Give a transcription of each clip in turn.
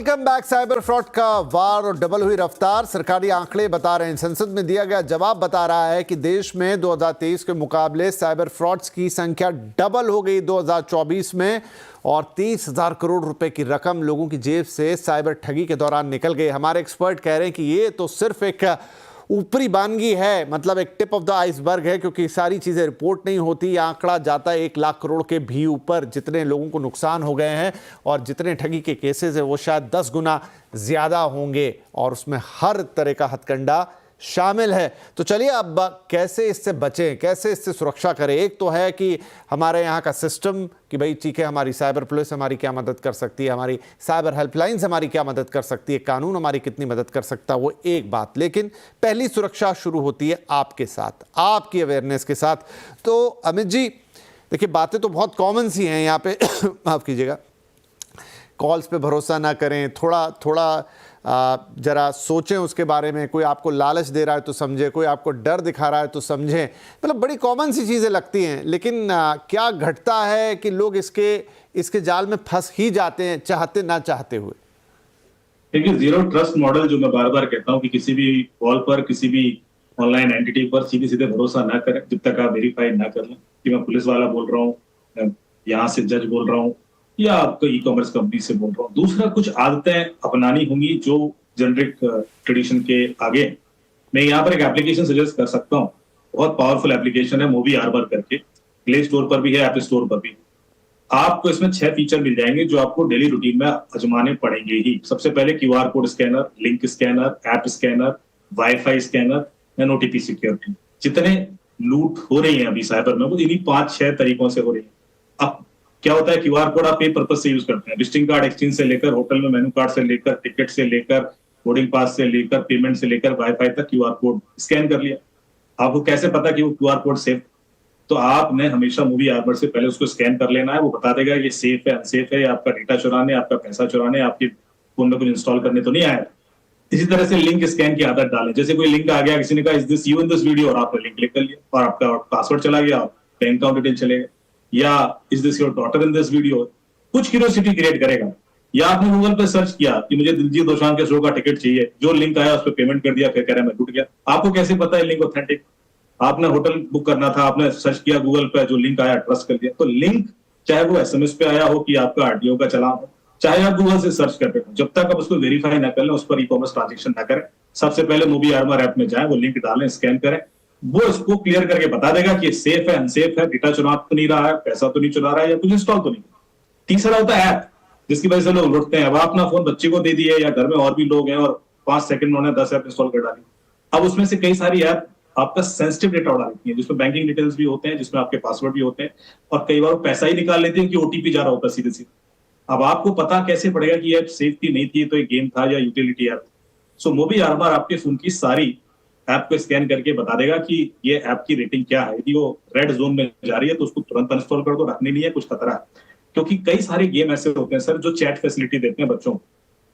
Welcome back. Cyber fraud का वार और double हुई रफ्तार सरकारी आंकड़े बता रहे हैं। संसद में दिया गया जवाब बता रहा है कि देश में 2023 के मुकाबले साइबर फ्रॉड्स की संख्या डबल हो गई 2024 में और 30,000 करोड़ रुपए की रकम लोगों की जेब से साइबर ठगी के दौरान निकल गई। हमारे एक्सपर्ट कह रहे हैं कि ये तो सिर्फ एक ऊपरी बानगी है, मतलब एक टिप ऑफ द आइसबर्ग है, क्योंकि सारी चीज़ें रिपोर्ट नहीं होती। आंकड़ा जाता है 1 लाख करोड़ के भी ऊपर। जितने लोगों को नुकसान हो गए हैं और जितने ठगी के केसेस हैं वो शायद 10 गुना ज़्यादा होंगे और उसमें हर तरह का हथकंडा शामिल है। तो चलिए अब कैसे इससे बचें, कैसे इससे सुरक्षा करें। एक तो है कि हमारे यहाँ का सिस्टम कि भाई ठीक है, हमारी साइबर पुलिस हमारी क्या मदद कर सकती है, हमारी साइबर हेल्पलाइंस हमारी क्या मदद कर सकती है, कानून हमारी कितनी मदद कर सकता है, वो एक बात। लेकिन पहली सुरक्षा शुरू होती है आपके साथ, आपकी अवेयरनेस के साथ। तो अमित जी देखिए, बातें तो बहुत कॉमन सी हैं यहाँ पे माफ़ कीजिएगा। कॉल्स पे भरोसा ना करें, थोड़ा जरा सोचें उसके बारे में। कोई आपको लालच दे रहा है तो समझे, कोई आपको डर दिखा रहा है तो समझें। मतलब बड़ी कॉमन सी चीज़ें लगती हैं, लेकिन क्या घटता है कि लोग इसके जाल में फंस ही जाते हैं, चाहते ना चाहते हुए। देखिए, जीरो ट्रस्ट मॉडल जो मैं बार बार कहता हूँ कि किसी भी कॉल पर, किसी भी ऑनलाइन एंटिटी पर सीधे सीधे भरोसा ना करें जब तक आप वेरीफाई ना कर लें कि मैं पुलिस वाला बोल रहा हूँ, यहाँ से जज बोल रहा हूँ या आपको ई कॉमर्स कंपनी से बोल रहा हूँ। दूसरा, कुछ आदतें अपनानी होंगी जो जेनरिक ट्रेडिशन के आगे। मैं यहाँ पर एक एप्लीकेशन सजेस्ट कर सकता हूँ, बहुत पावरफुल एप्लीकेशन है, मूवी आर्बर करके। प्ले स्टोर पर भी है, एप्पल स्टोर पर भी। आपको इसमें 6 फीचर मिल जाएंगे जो आपको डेली रूटीन में आजमाने पड़ेंगे ही। सबसे पहले QR code scanner, link scanner, app scanner, wifi scanner and OTP security. जितने लूट हो रही है अभी साइबर में, वो इन्हीं 5-6 तरीकों से हो रही है। अब क्या होता है, क्यूआर कोड आप पे पर्पज से यूज करते हैं, विजिटिंग कार्ड एक्सचेंज से लेकर, होटल में मेनू कार्ड से लेकर, टिकट से लेकर, बोर्डिंग पास से लेकर, पेमेंट से लेकर वाईफाई तक क्यूआर कोड स्कैन कर लिया। आपको कैसे पता कि वो क्यूआर कोड सेफ? तो आपने हमेशा मूवी आर्बर से पहले उसको स्कैन कर लेना है। वो बता देगा ये सेफ है, अनसेफ है, या आपका डेटा चुराने, आपका पैसा चुराने, आपके फोन में कुछ इंस्टॉल करने तो नहीं आया। इसी तरह से लिंक स्कैन की आदत डालें। जैसे कोई लिंक आ गया, किसी ने कहा is this you in this video, और आपने लिंक क्लिक कर लिया और आपका पासवर्ड चला गया, बैंक अकाउंट डिटेल चले गए। या is this your daughter in this video, कुछ क्यूरियोसिटी क्रिएट करेगा। या आपने गूगल पे सर्च किया कि मुझे दिलजीत दोसांझ के शो का टिकट चाहिए, जो लिंक आया उस पर पेमेंट कर दिया, फिर कह रहा है मैं टूट गया। आपको कैसे पता है लिंक ऑथेंटिक? आपने होटल बुक करना था, आपने सर्च किया गूगल पे, जो लिंक आया ट्रस्ट कर दिया। तो लिंक चाहे वो एसएमएस पे आया हो कि आपका आरटीओ का चालान हो, चाहे आप गूगल से सर्च कर रहे हो, जब तक आप उसको वेरीफाई ना कर लें, उस पर ई कॉमर्स ट्रांजेक्शन ना करें। सबसे पहले मूवी आर्बर ऐप में जाएं, वो लिंक डालें, स्कैन करें। वो इसको क्लियर करके बता देगा कि सेफ है, अनसेफ है, डेटा चुरा तो नहीं रहा है, पैसा तो नहीं चुरा रहा है, या कुछ इंस्टॉल तो नहीं। तीसरा होता है ऐप, जिसकी वजह से लोग लुटते हैं। अब अपना फोन बच्चे को दे दिए या घर में और भी लोग हैं और 5 सेकंड में उन्होंने 10 ऐप इंस्टॉल कर डाली। अब उसमें से कई सारी ऐप आपका सेंसिटिव डेटा उड़ा लेती है, जिसमें बैंकिंग डिटेल्स भी होते हैं, जिसमें आपके पासवर्ड भी होते हैं, और कई बार पैसा ही निकाल लेते हैं कि ओटीपी जा रहा होता है सीधे सीधे। अब आपको पता कैसे पड़ेगा कि ये सेफ थी, नहीं थी, तो एक गेम था या यूटिलिटी ऐप? सो मूवी आर्बर आपके फोन की सारी ऐप को स्कैन करके बता देगा कि ये ऐप की रेटिंग क्या है। यदि वो रेड जोन में जा रही है तो उसको तुरंत अनइंस्टॉल कर दो, रखनी नहीं है, कुछ खतरा है। क्योंकि कई सारे गेम ऐसे होते हैं सर जो चैट फैसिलिटी देते हैं बच्चों को,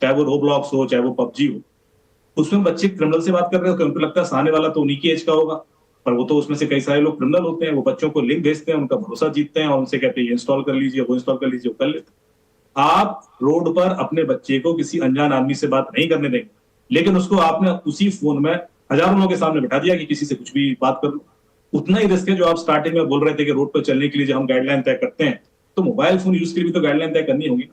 चाहे वो रोब्लॉक्स हो, चाहे वो पबजी हो। उसमें बच्चे क्रिमिनल से बात कर रहे हो, उनको लगता है सामने वाला तो उन्हीं की एज का होगा, पर वो तो उसमें से कई सारे लोग क्रिमिनल होते हैं। वो बच्चों को लिंक भेजते हैं, उनका भरोसा जीतते हैं और उनसे कहते हैं ये इंस्टॉल कर लीजिए, वो इंस्टॉल कर लीजिए, वो कर लेते हैं। आप रोड पर अपने बच्चे को किसी अनजान आदमी से बात नहीं करने देंगे, लेकिन उसको आपने उसी फोन में हजारों लोगों के सामने बैठा दिया कि किसी से कुछ भी बात कर लो। उतना ही रिस्क है जो आप स्टार्टिंग में बोल रहे थे कि रोड पर चलने के लिए जो हम गाइडलाइन तय करते हैं, तो मोबाइल फोन यूज के लिए भी तो गाइडलाइन तय करनी होगी।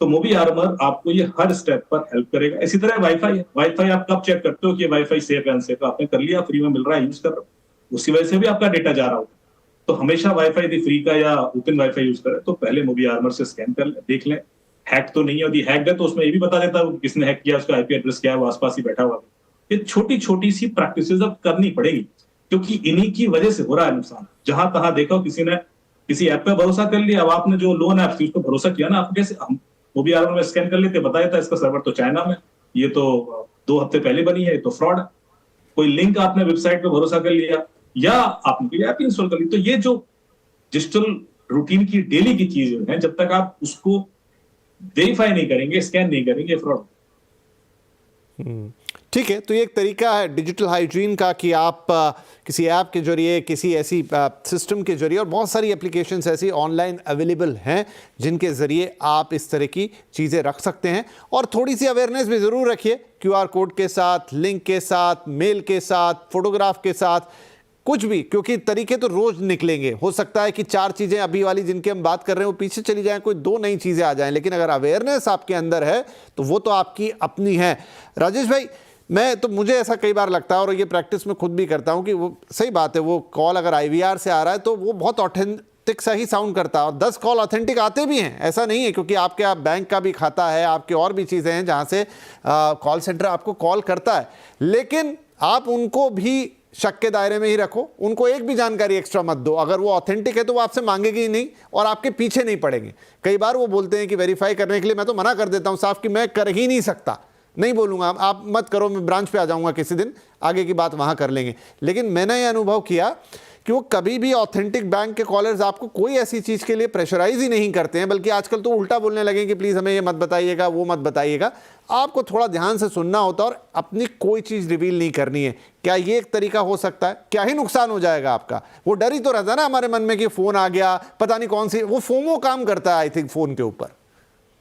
तो मूवी आर्मर आपको ये हर स्टेप पर हेल्प करेगा। इसी तरह वाईफाई है। वाईफाई आप कब चेक करते हो कि वाईफाई सेफ है, अनसेफ है? आपने कर लिया, फ्री में मिल रहा है, यूज कर रहा हो, उसकी वजह से भी आपका डेटा जा रहा हो। तो हमेशा वाईफाई यदि फ्री का या ओपन वाईफाई यूज करें तो पहले मूवी आर्मर से स्कैन कर ले, देख लें हैक तो नहीं है। यदि हैक है तो उसमें ये भी बता देता है किसने हैक किया, उसका आईपी एड्रेस क्या है, वो आसपास ही बैठा हुआ है। ये छोटी छोटी सी प्रैक्टिसेस अब करनी पड़ेगी, क्योंकि इन्हीं की वजह से हो रहा है नुकसान। जहां तहां देखो किसी ने किसी ऐप पे भरोसा कर लिया। अब आपने जो लोन ऐप थी उस पर भरोसा किया ना, आपको कैसे हम मूवी आर्मर में स्कैन कर लेते, बताया था इसका सर्वर तो चाइना में, ये तो 2 हफ्ते पहले बनी है, ये तो फ्रॉड है। कोई लिंक आपने वेबसाइट पे भरोसा कर लिया या आपने कोई ऐप इंस्टॉल कर ली। तो ये जो डिजिटल रूटीन की डेली की चीजें हैं, जब तक आप उसको वेरीफाई नहीं करेंगे, स्कैन नहीं करेंगे, फ्रॉड। ठीक है, तो ये एक तरीका है डिजिटल हाइजीन का कि आप किसी ऐप के जरिए, किसी ऐसी सिस्टम के जरिए, और बहुत सारी एप्लीकेशंस ऐसी ऑनलाइन अवेलेबल हैं जिनके ज़रिए आप इस तरह की चीज़ें रख सकते हैं। और थोड़ी सी अवेयरनेस भी ज़रूर रखिए, QR कोड के साथ, लिंक के साथ, मेल के साथ, फोटोग्राफ के साथ, कुछ भी, क्योंकि तरीके तो रोज निकलेंगे। हो सकता है कि 4 चीजें अभी वाली जिनकी हम बात कर रहे हैं वो पीछे चली जाएं, कोई 2 नई चीजें आ जाएं, लेकिन अगर अवेयरनेस आपके अंदर है तो वो तो आपकी अपनी है। राजेश भाई, मुझे ऐसा कई बार लगता है, और ये प्रैक्टिस में खुद भी करता हूं, कि वो सही बात है, वो कॉल अगर IVR से आ रहा है तो वो बहुत ऑथेंटिक सा ही साउंड करता है, और 10 कॉल ऑथेंटिक आते भी हैं, ऐसा नहीं है, क्योंकि आपके बैंक का भी खाता है, आपके और भी चीज़ें हैं जहाँ से कॉल सेंटर आपको कॉल करता है, लेकिन आप उनको भी शक के दायरे में ही रखो, उनको एक भी जानकारी एक्स्ट्रा मत दो। अगर वो ऑथेंटिक है तो वो आपसे मांगेगी ही नहीं और आपके पीछे नहीं पड़ेंगे। कई बार वो बोलते हैं कि वेरीफाई करने के लिए, मैं तो मना कर देता हूं साफ कि मैं कर ही नहीं सकता, नहीं बोलूंगा, आप मत करो, मैं ब्रांच पे आ जाऊंगा किसी दिन, आगे की बात वहां कर लेंगे। लेकिन मैंने ये अनुभव किया कि वो कभी भी ऑथेंटिक बैंक के कॉलर्स आपको कोई ऐसी चीज के लिए प्रेशराइज ही नहीं करते हैं, बल्कि आजकल तो उल्टा बोलने लगे कि प्लीज हमें ये मत बताइएगा, वो मत बताइएगा। आपको थोड़ा ध्यान से सुनना होता है और अपनी कोई चीज रिवील नहीं करनी है। क्या ये एक तरीका हो सकता है? क्या ही नुकसान हो जाएगा आपका? वो डर ही तो रहता है ना हमारे मन में कि फोन आ गया, पता नहीं कौन सी, वो फोमो काम करता है आई थिंक फोन के ऊपर।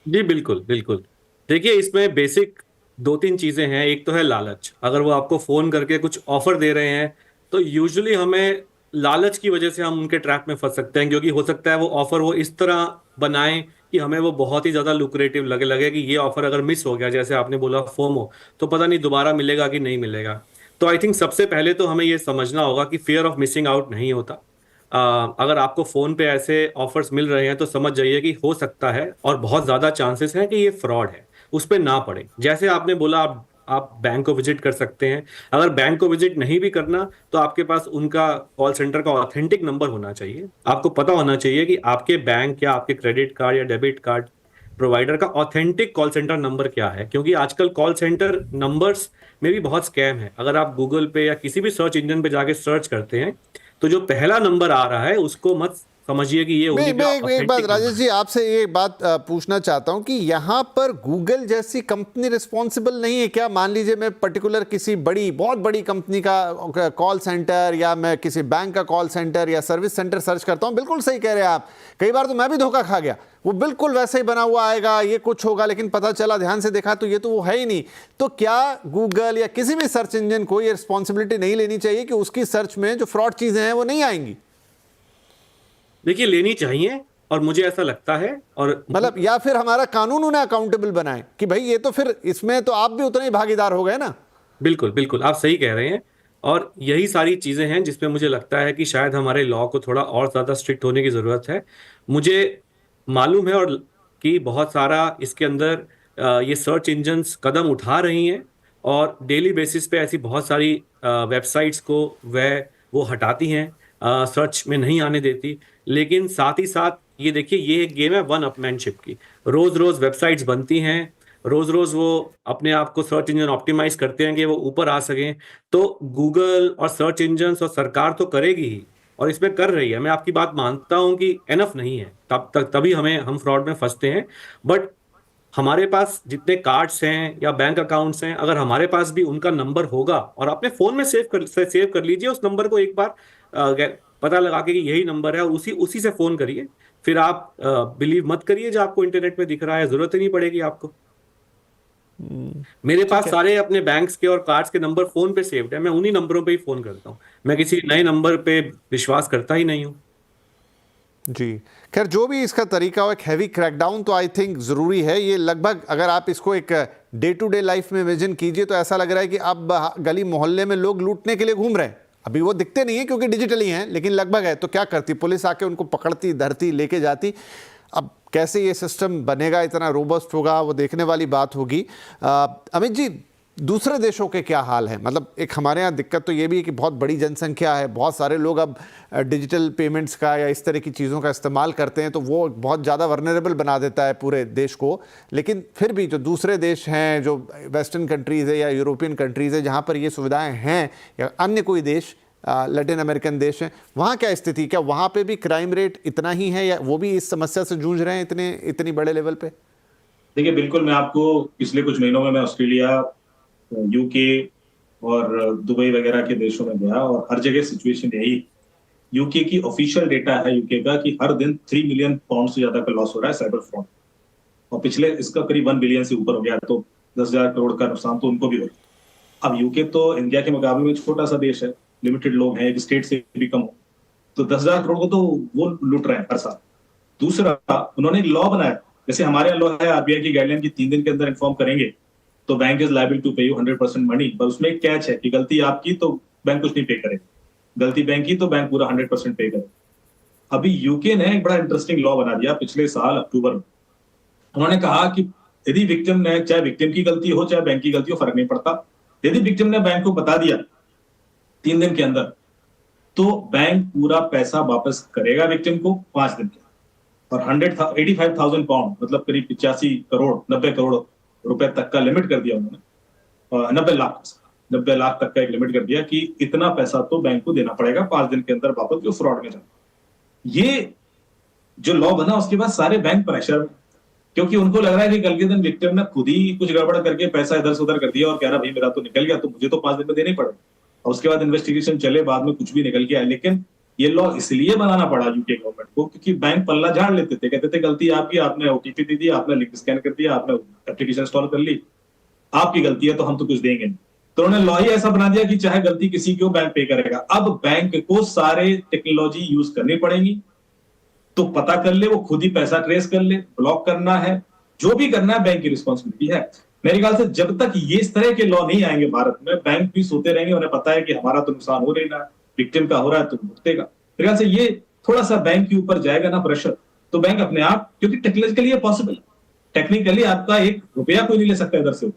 जी बिल्कुल बिल्कुल। देखिए, इसमें बेसिक 2-3 चीजें हैं। एक तो है लालच। अगर वो आपको फोन करके कुछ ऑफर दे रहे हैं तो यूजुअली हमें लालच की वजह से हम उनके ट्रैप में फंस सकते हैं, क्योंकि हो सकता है वो ऑफर वो इस तरह बनाएं कि हमें वो बहुत ही ज्यादा लुक्रेटिव लगे कि ये ऑफर अगर मिस हो गया, जैसे आपने बोला फोमो, तो पता नहीं दोबारा मिलेगा कि नहीं मिलेगा। तो आई थिंक सबसे पहले तो हमें ये समझना होगा कि फियर ऑफ मिसिंग आउट नहीं होता। अगर आपको फोन पे ऐसे ऑफर्स मिल रहे हैं तो समझ जाइए कि हो सकता है और बहुत ज्यादा चांसेस हैं कि ये फ्रॉड है, उस पे ना पड़े। जैसे आपने बोला, आप बैंक को विजिट कर सकते हैं। अगर बैंक को विजिट नहीं भी करना तो आपके पास उनका कॉल सेंटर का ऑथेंटिक नंबर होना चाहिए। आपको पता होना चाहिए कि आपके बैंक या आपके क्रेडिट कार्ड या डेबिट कार्ड प्रोवाइडर का ऑथेंटिक कॉल सेंटर नंबर क्या है, क्योंकि आजकल कॉल सेंटर नंबर्स में भी बहुत स्कैम है। अगर आप गूगल पे या किसी भी सर्च इंजन पे जाके सर्च करते हैं तो जो पहला नंबर आ रहा है उसको मत समझिए कि ये मैं एक बात authentic राजेश नंबर जी है। आपसे ये बात पूछना चाहता हूं कि यहाँ पर गूगल जैसी कंपनी रिस्पॉन्सिबल नहीं है क्या? मान लीजिए मैं पर्टिकुलर किसी बहुत बड़ी कंपनी का कॉल सेंटर, या मैं किसी बैंक का कॉल सेंटर या सर्विस सेंटर सर्च करता हूं, बिल्कुल सही कह रहे हैं आप। कई बार तो मैं भी धोखा खा गया, वो बिल्कुल वैसे ही बना हुआ आएगा, ये कुछ होगा, लेकिन पता चला, ध्यान से देखा तो ये तो वो है ही नहीं। तो क्या गूगल या किसी भी सर्च इंजन को ये रिस्पॉन्सिबिलिटी नहीं लेनी चाहिए कि उसकी सर्च में जो फ्रॉड चीजें हैं वो नहीं आएंगी? देखिए, लेनी चाहिए, और मुझे ऐसा लगता है। और मतलब या फिर हमारा कानून उन्हें अकाउंटेबल बनाए कि भाई ये तो फिर इसमें तो आप भी उतने ही भागीदार हो गए ना। बिल्कुल बिल्कुल, आप सही कह रहे हैं। और यही सारी चीजें हैं जिसमें मुझे लगता है कि शायद हमारे लॉ को थोड़ा और ज्यादा स्ट्रिक्ट होने की जरूरत है। मुझे मालूम है और कि बहुत सारा इसके अंदर ये सर्च इंजन्स कदम उठा रही हैं, और डेली बेसिस पे ऐसी बहुत सारी वेबसाइट्स को वो हटाती हैं, सर्च में नहीं आने देती। लेकिन साथ ही साथ ये देखिए, ये एक गेम है वन अपमैनशिप की। रोज रोज वेबसाइट्स बनती हैं, रोज रोज वो अपने आप को सर्च इंजन ऑप्टिमाइज करते हैं कि वो ऊपर आ सकें। तो गूगल और सर्च इंजन और सरकार तो करेगी ही, और इसमें कर रही है। मैं आपकी बात मानता हूं कि एनफ नहीं है, तभी हम फ्रॉड में फंसते हैं। बट हमारे पास जितने कार्ड्स हैं या बैंक अकाउंट्स हैं, अगर हमारे पास भी उनका नंबर होगा, और अपने फोन में सेव कर लीजिए उस नंबर को, एक बार पता लगा के कि यही नंबर है, और उसी से फोन करिए। फिर आप बिलीव मत करिए जो आपको इंटरनेट में दिख रहा है, जरूरत ही नहीं पड़ेगी आपको। मेरे पास सारे अपने बैंक्स के और कार्ड्स के नंबर फोन पे सेव्ड है, मैं उन्हीं नंबरों पे ही फोन करता हूँ। मैं किसी नए नंबर पे विश्वास करता ही नहीं हूँ। जी, खैर जो भी इसका तरीका हो, एक हैवी क्रैकडाउन तो आई थिंक ज़रूरी है। ये लगभग अगर आप इसको एक डे टू डे लाइफ में इमेजिन कीजिए तो ऐसा लग रहा है कि अब गली मोहल्ले में लोग लूटने के लिए घूम रहे हैं। अभी वो दिखते नहीं है क्योंकि डिजिटली हैं, लेकिन लगभग है। तो क्या करती पुलिस? आके उनको पकड़ती, धरती, लेके जाती। अब कैसे ये सिस्टम बनेगा, इतना रोबस्ट होगा, वो देखने वाली बात होगी। अमित जी, दूसरे देशों के क्या हाल है? मतलब एक हमारे यहाँ दिक्कत तो ये भी है कि बहुत बड़ी जनसंख्या है, बहुत सारे लोग अब डिजिटल पेमेंट्स का या इस तरह की चीज़ों का इस्तेमाल करते हैं, तो वो बहुत ज़्यादा वर्नरेबल बना देता है पूरे देश को। लेकिन फिर भी जो दूसरे देश हैं, जो वेस्टर्न कंट्रीज़ है या यूरोपियन कंट्रीज़ है, जहाँ पर ये सुविधाएँ हैं, या अन्य कोई देश, लैटिन अमेरिकन देश हैं, वहाँ क्या स्थिति? क्या वहाँ पे भी क्राइम रेट इतना ही है, या वो भी इस समस्या से जूझ रहे हैं इतनी बड़े लेवल पे? देखिए, बिल्कुल। मैं आपको पिछले कुछ महीनों में मैं ऑस्ट्रेलिया, यूके और दुबई वगैरह के देशों में गया और हर जगह सिचुएशन यही। यूके की ऑफिशियल डेटा है यूके का कि हर दिन 3 मिलियन पाउंड से ज्यादा का लॉस हो रहा है साइबर फ्रॉड, और पिछले इसका करीब 1 बिलियन से ऊपर हो गया, तो 10,000 करोड़ का नुकसान तो उनको भी हो रहा है। अब यूके तो इंडिया के मुकाबले में छोटा सा देश है, लिमिटेड लोग हैं, एक स्टेट से भी कम हो, तो 10,000 करोड़ को तो वो लूट रहे हैं हर साल। दूसरा, उन्होंने एक लॉ बनाया, जैसे हमारे यहाँ लॉ है आरबीआई की गाइडलाइन की 3 दिन के अंदर इन्फॉर्म करेंगे तो बैंक इज लायबल टू पे यू 100% मनी, पर उसमें एक कैच है कि गलती आपकी तो बैंक कुछ नहीं पे करेगा, गलती बैंक की तो बैंक पूरा 100% पे करेगा। अभी यूके ने एक बड़ा इंटरेस्टिंग लॉ बना दिया पिछले साल अक्टूबर में। उन्होंने कहा कि यदि विक्टिम ने, चाहे विक्टिम की गलती हो चाहे बैंक की गलती हो, फर्क नहीं पड़ता, यदि विक्टिम ने बैंक को बता दिया 3 दिन के अंदर, तो बैंक पूरा पैसा वापस करेगा विक्टिम को 5 दिन के। और 85,000 पाउंड मतलब करीब 85 करोड़ 90 करोड़ रुपए तक का लिमिट कर दिया उन्होंने, 90 लाख तक का एक लिमिट कर दिया कि इतना पैसा तो बैंक को देना पड़ेगा 5 दिन के अंदर वापस, जो फ्रॉड में जाए। ये जो लॉ बना उसके बाद सारे बैंक प्रेशर में, क्योंकि उनको लग रहा है कि कल के दिन विक्टिम ने खुद ही कुछ गड़बड़ करके पैसा इधर से उधर कर दिया और कह रहा भाई मेरा तो निकल गया, तो मुझे तो 5 दिन में देना ही पड़ेगा, और उसके बाद इन्वेस्टिगेशन चले, बाद में कुछ भी निकल के आए। लेकिन ये लॉ इसलिए बनाना पड़ा यूके गवर्नमेंट को क्योंकि बैंक पल्ला झाड़ लेते थे, कहते थे गलती आपकी, आपने ओटीपी दे दिया, आपने लिंक स्कैन कर दिया, आपने एप्लीकेशन इंस्टॉल कर ली, आपकी गलती है तो हम तो कुछ देंगे नहीं। तो उन्होंने लॉ ही ऐसा बना दिया कि चाहे गलती किसी की हो बैंक पे करेगा। अब बैंक को सारे टेक्नोलॉजी यूज करनी पड़ेगी, तो पता कर ले, वो खुद ही पैसा ट्रेस कर ले, ब्लॉक करना है, जो भी करना है बैंक की रिस्पॉन्सिबिलिटी है। मेरे ख्याल से जब तक ये इस तरह के लॉ नहीं आएंगे भारत में, बैंक भी सोते रहेंगे, उन्हें पता है कि हमारा तो नुकसान हो रहा है, विक्टिम का हो रहा है तो भुगतेगा। मेरे ख्याल से ये थोड़ा सा बैंक के ऊपर जाएगा ना प्रेशर, तो बैंक अपने आप, क्योंकि टेक्नोलॉजिकली ये पॉसिबल, टेक्निकली आपका 1 रुपया कोई नहीं ले सकता इधर से।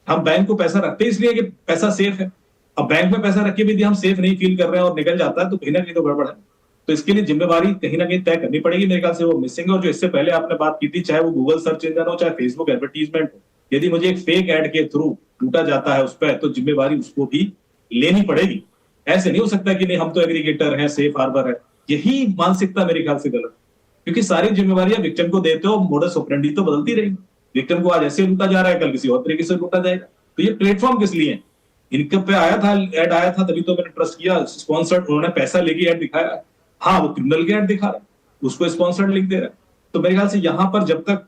हम बैंक को पैसा रखते हैं इसलिए कि पैसा सेफ है। अब बैंक में पैसा रख के भी यदि हम सेफ नहीं फील कर रहे हैं और निकल जाता है तो कहीं ना कहीं तो गड़बड़ है। तो इसके लिए जिम्मेवारी कहीं ना कहीं तय करनी पड़ेगी। मेरे ख्याल से वो मिसिंग है। और जो इससे पहले आपने बात की थी, चाहे वो गूगल सर्च इंजन हो चाहे फेसबुक एडवर्टीजमेंट हो, यदि मुझे एक फेक एड के थ्रू टूटा जाता है उस पर, तो जिम्मेवारी उसको भी लेनी पड़ेगी। ऐसे नहीं हो सकता कि नहीं हम तो एग्रीगेटर हैं, सेफ हार्बर है। यही मानसिकता मेरे ख्याल से गलत, क्योंकि सारी जिम्मेवारियां विक्टिम को देते हो, मोडस ऑपरेंडी तो बदलती रहेगी। विक्टिम को आज ऐसे लूटा जा रहा है, कल किसी और तरीके से लूटा जाएगा। तो ये प्लेटफॉर्म किस लिए है? इनकम पे आया था, ऐड आया था, तभी तो मैंने ट्रस्ट किया। स्पॉन्सर्ड, उन्होंने पैसा लेके ऐड दिखाया, हाँ वो क्रिमिनल के ऐड दिखा रहा है, उसको स्पॉन्सर्ड लिंक दे रहा है। तो मेरे ख्याल से यहाँ पर जब तक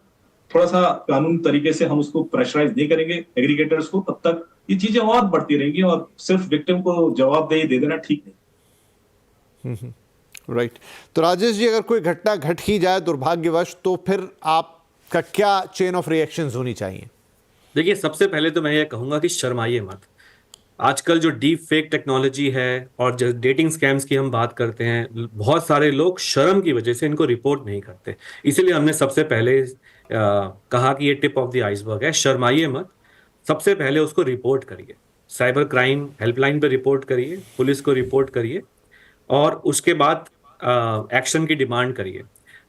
थोड़ा सा कानून तरीके से हम उसको प्रेशराइज नहीं करेंगे एग्रीगेटर्स को, तब तक ये चीजें और बढ़ती रहेंगी। और सिर्फ विक्टिम को जवाबदेही दे देना ठीक नहीं। राइट। तो राजेश जी, अगर कोई घटना घट ही जाए दुर्भाग्यवश, तो फिर आपका क्या चेन ऑफ रिएक्शंस होनी चाहिए? देखिए, सबसे पहले तो मैं ये कहूंगा कि शर्माइए मत। आजकल जो डीप फेक टेक्नोलॉजी है और जो डेटिंग स्कैम्स की हम बात करते हैं, बहुत सारे लोग शर्म की वजह से इनको रिपोर्ट नहीं करते। इसीलिए हमने सबसे पहले कहा कि ये टिप ऑफ द आइसबर्ग है। शर्माइए मत, सबसे पहले उसको रिपोर्ट करिए, साइबर क्राइम हेल्पलाइन पे रिपोर्ट करिए, पुलिस को रिपोर्ट करिए और उसके बाद एक्शन की डिमांड करिए।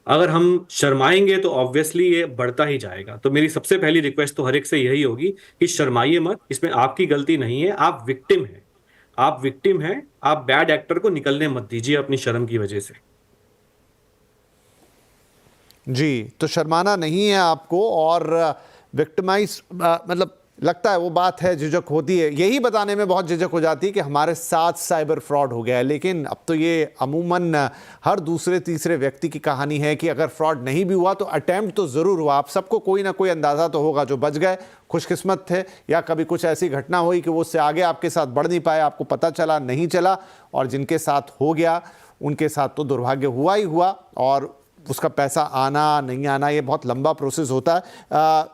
अगर हम शर्माएंगे तो ऑब्वियसली ये बढ़ता ही जाएगा। तो मेरी सबसे पहली रिक्वेस्ट तो हर एक से यही होगी कि शर्माइए मत, इसमें आपकी गलती नहीं है, आप विक्टिम हैं, आप विक्टिम हैं, आप बैड एक्टर को निकलने मत दीजिए अपनी शर्म की वजह से। जी, तो शर्माना नहीं है आपको। और विक्टिमाइज मतलब लगता है वो बात है, झिझक होती है, यही बताने में बहुत झिझक हो जाती है कि हमारे साथ साइबर फ्रॉड हो गया है। लेकिन अब तो ये अमूमन हर दूसरे तीसरे व्यक्ति की कहानी है कि अगर फ्रॉड नहीं भी हुआ तो अटेम्प्ट तो ज़रूर हुआ। आप सबको कोई ना कोई अंदाज़ा तो होगा। जो बच गए खुशकिस्मत थे, या कभी कुछ ऐसी घटना हुई कि वो उससे आगे आपके साथ बढ़ नहीं पाए, आपको पता चला नहीं चला, और जिनके साथ हो गया उनके साथ तो दुर्भाग्य हुआ ही हुआ। और उसका पैसा आना नहीं आना ये बहुत लंबा प्रोसेस होता है।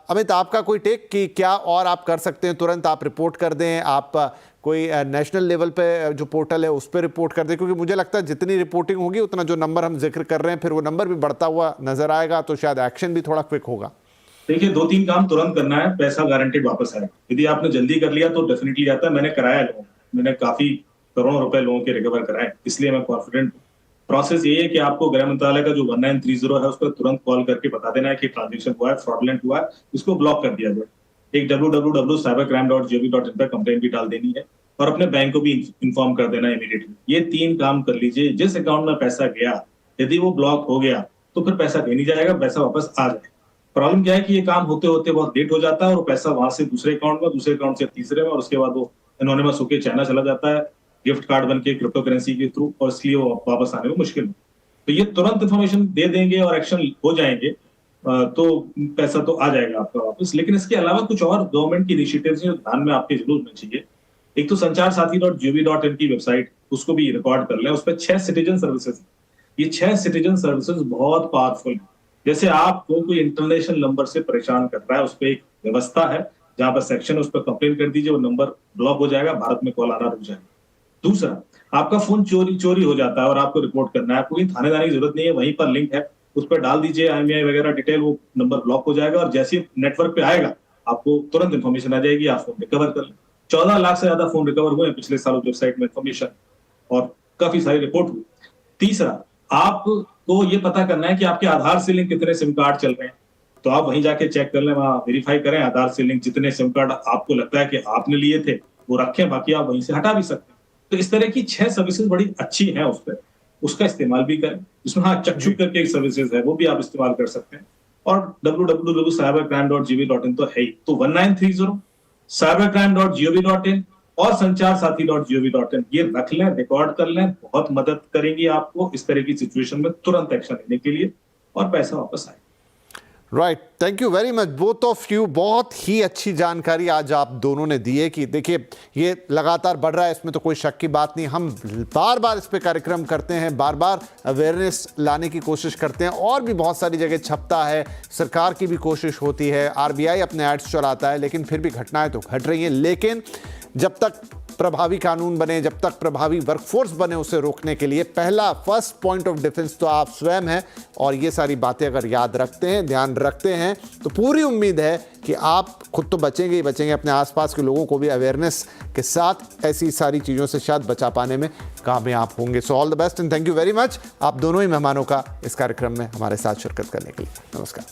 अमित, आपका कोई टेक कि क्या और आप कर सकते हैं? तुरंत आप रिपोर्ट कर दें, आप कोई नेशनल लेवल पे जो पोर्टल है उस पर रिपोर्ट कर दें, क्योंकि मुझे लगता है जितनी रिपोर्टिंग होगी उतना जो नंबर हम जिक्र कर रहे हैं फिर वो नंबर भी बढ़ता हुआ नजर आएगा, तो शायद एक्शन भी थोड़ा क्विक होगा। देखिए, 2-3 काम तुरंत करना है, पैसा गारंटेड वापस आएगा। यदि आपने जल्दी कर लिया तो डेफिनेटली आता है। मैंने कराया लोगों, मैंने काफी करोड़ों रुपए लोगों के रिकवर कराए, इसलिए मैं कॉन्फिडेंट। प्रोसेस ये है कि आपको गृह मंत्रालय का जो 1930 है उस पर तुरंत कॉल करके बता देना है कि ट्रांजेक्शन हुआ है, फ्रॉडलेंट हुआ है, इसको ब्लॉक कर दिया जाए। एक www.cybercrime.gov.in पर कंप्लेंट भी डाल देनी है और अपने बैंक को भी इन्फॉर्म कर देना है इमीडिएटली। ये 3 काम कर लीजिए। जिस अकाउंट में पैसा गया, यदि वो ब्लॉक हो गया तो फिर पैसा कहीं नहीं जाएगा, पैसा वापस आ जाएगा। प्रॉब्लम क्या है कि ये काम होते होते बहुत लेट हो जाता है और वो पैसा वहां से दूसरे अकाउंट में, दूसरे अकाउंट से तीसरे में, और उसके बाद वो एनोनिमस होकर चाइना चला जाता है गिफ्ट कार्ड बन के क्रिप्टो करेंसी के थ्रू, और इसलिए वो वापस आने में मुश्किल है। तो ये तुरंत इन्फॉर्मेशन दे देंगे और एक्शन हो जाएंगे, तो पैसा तो आ जाएगा आपका वापस। लेकिन इसके अलावा कुछ और गवर्नमेंट की इनिशिएटिव्स जो ध्यान में आपके जरूर होने चाहिए। एक तो sancharsati.gov.in की वेबसाइट, उसको भी रिकॉर्ड कर लें। उस पर 6 सिटीजन सर्विसेज, ये 6 सिटीजन सर्विसेज बहुत पावरफुल है। जैसे आपको कोई इंटरनेशनल नंबर से परेशान कर रहा है, उस पर एक व्यवस्था है जहां पर सेक्शन, उस पर कंप्लेन कर दीजिए, वो नंबर ब्लॉक हो जाएगा, भारत में कॉल आना रुक जाएगा। दूसरा, आपका फोन चोरी हो जाता है और आपको रिपोर्ट करना है, आपको कहीं थाने जाने की जरूरत नहीं है, वहीं पर लिंक है, उस पर डाल दीजिए IMEI वगैरह डिटेल, वो नंबर ब्लॉक हो जाएगा और जैसे नेटवर्क पे आएगा आपको तुरंत इन्फॉर्मेशन आ जाएगी, आप फोन रिकवर कर लें। 14 लाख से ज्यादा फोन रिकवर हुए पिछले साल उस वेबसाइट में इन्फॉर्मेशन, और काफी सारी रिपोर्ट हुई। तीसरा, आपको ये पता करना है कि आपके आधार से लिंक कितने सिम कार्ड चल रहे हैं, तो आप वहीं जाके चेक कर लें, वहां वेरीफाई करें आधार से लिंक जितने सिम कार्ड आपको लगता है कि आपने लिए थे वो रखें, बाकी आप वहीं से हटा भी सकते हैं। तो इस तरह की 6 सर्विसेज बड़ी अच्छी हैं उस पर, उसका इस्तेमाल भी करें। इसमें हाँ चकचुक करके एक सर्विसेज है, वो भी आप इस्तेमाल कर सकते हैं। और www.cybercrime.gov.in तो है ही, तो 1930 cybercrime.gov.in और sancharsati.gov.in ये रख लें, रिकॉर्ड कर लें, बहुत मदद करेंगी आपको इस तरह की सिचुएशन में तुरंत एक्शन लेने के लिए और पैसा वापस आए। Right, thank you very much both of you. बहुत ही अच्छी जानकारी आज आप दोनों ने दी है कि देखिए ये लगातार बढ़ रहा है, इसमें तो कोई शक की बात नहीं। हम बार बार इस पे कार्यक्रम करते हैं, बार बार अवेयरनेस लाने की कोशिश करते हैं, और भी बहुत सारी जगह छपता है, सरकार की भी कोशिश होती है, RBI अपने एड्स चलाता है, लेकिन फिर भी घटनाएं तो घट रही हैं। लेकिन जब तक प्रभावी कानून बने, जब तक प्रभावी वर्कफोर्स बने उसे रोकने के लिए, पहला फर्स्ट पॉइंट ऑफ डिफेंस तो आप स्वयं हैं। और ये सारी बातें अगर याद रखते हैं, ध्यान रखते हैं, तो पूरी उम्मीद है कि आप खुद तो बचेंगे ही बचेंगे, अपने आसपास के लोगों को भी अवेयरनेस के साथ ऐसी सारी चीज़ों से शायद बचा पाने में कामयाब होंगे। So all the best and thank you very much आप दोनों ही मेहमानों का इस कार्यक्रम में हमारे साथ शिरकत करने के लिए। नमस्कार।